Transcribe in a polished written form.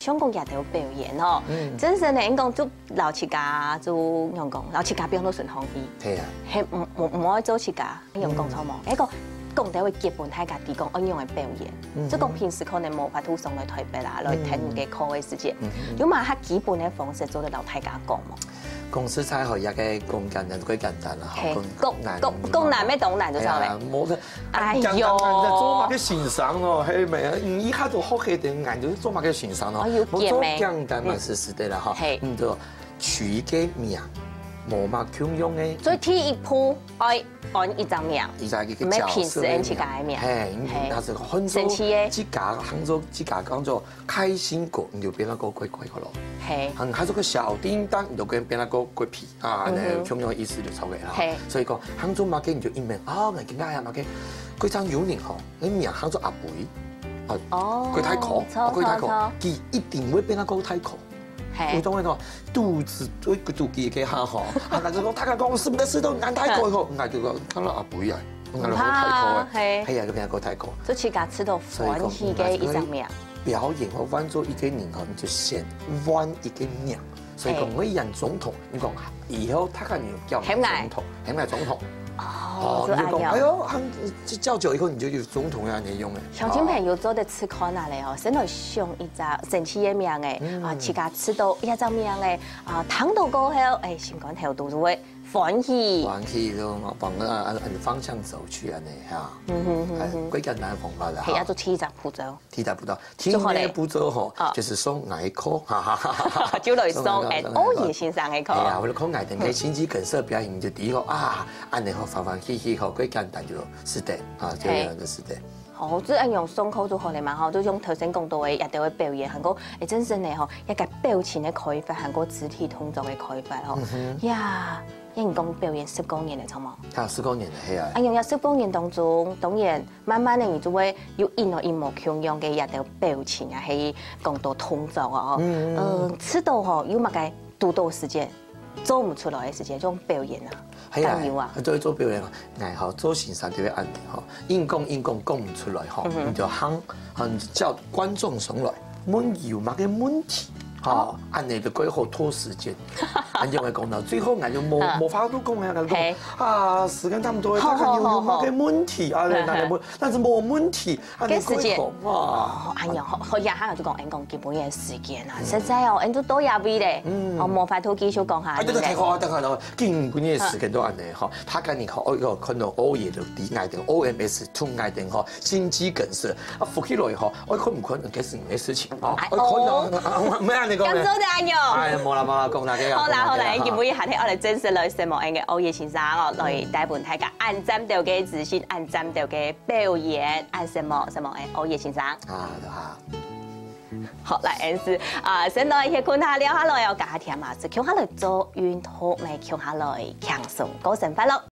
香港也有表演哦，真正的应讲做老七家做用讲老七家变到顺风意，係啊，係唔可以做七家用講錯冇，一個講到會基本睇家己講安樣嘅表演，即係講平時可能冇法度送去台北啦，來聽嘅課嘅時間，有嘛較基本嘅方式做得到大家講冇。公司菜學一個咁簡單，幾簡單啦，講難咩懂難就錯咧。冇得，哎呦，做乜嘅欣賞咯，係咪啊？你一下就學起點眼就做乜嘅欣賞咯，冇做簡單嘛是的啦哈，唔就取一個名，冇嘛共用嘅。所以第一步愛按一張名，一個唔係平時按自家嘅名。係，那是很多自家杭州自家講做開心果，你就變那個貴貴個咯。係，還做個小叮當，你就跟變那個貴皮啊，那共用嘅意思就錯嘅啦。係，所以講杭州馬嘅你就一名啊，人家嗌馬嘅，佢爭有年嗬，你名杭州阿妹，哦，佢太可，佢太可，佢一定會變那個太可。有種那個肚子會個肚臍嘅下嗬，啊，那就講他講是唔得，是都眼太過嗬，嗌就講看到阿妹啊，嗌到好太過嘅，係啊，佢變個太過。所以自家吃到歡喜嘅一張名。表演和彎做一個人嗬，你就先彎一個名，所以講我演總統，你講以後他看你叫總統，係咪總統？哦，你就講，哎呦，叫久以後你就有總統呀，你用嘅。小金朋友做的吃看哪嚟哦，先來上一隻神奇嘅名嘅，啊，自家吃到一張名嘅，啊，糖到過後，誒，先講條道路嘅。歡喜，歡喜都往按方向走去啊！你嚇，幾簡單方法啦。係啊，做第一步驟。第一步驟，第二步驟嗬，就是送外科，就來送歐陽先生嘅課。係啊，我哋講外定嘅心肌梗塞表演就第一個啊，按你好歡歡喜喜嗬，幾簡單就是的，啊，就樣就是的。哦，即係用雙口做好嚟嘛，嗬，都用頭先講到嘅日頭嘅表演，韓國誒真正嘅嗬，一個表情嘅開發，韓國肢體動作嘅開發，嗬，呀，因為講表演10多年嚟，錯冇？係10多年嚟，係啊。啊，用10多年當中，當然慢慢嘅，你就會有一模共樣嘅日頭表情啊，係講到動作啊，遲到嗬，有乜嘅獨到時間，做唔出來嘅時間，種表演啊。係啊，做表演啊，藝校做先生就要按嗬，硬講唔出來嗬，你就叫觀眾上來問有乜嘅問題，嚇，按你就幾好拖時間，因為講到最後我就冇法都講啊，時間差唔多，他看有乜嘅問題啊，但是冇問題，嘅時間哇，哎呀，我日下就講基本嘅時間啊，實在哦，都多入位咧，我冇法都繼續講下。都睇過，等下咯，基本嘅時間都按你嗬，他跟你講，哦，看到歐嘢就啲嗌定 OMS 通嗌定嗬，心肌梗塞啊，復起來嗬，我可唔可能嘅是唔嘅事情啊？我可能咩啊？你講咩？咁早就按用。係冇啦，講啦，好啦，基本下天我哋正式來節目嘅歐陽先生哦，來帶伴大家按暫到嘅自信，按暫到嘅表演，按什麼誒歐陽先生。啊，好，來恩師啊，先來去看下聊下來，我教下聽嘛，就看下來做運動嚟，看下來輕鬆，過生快樂。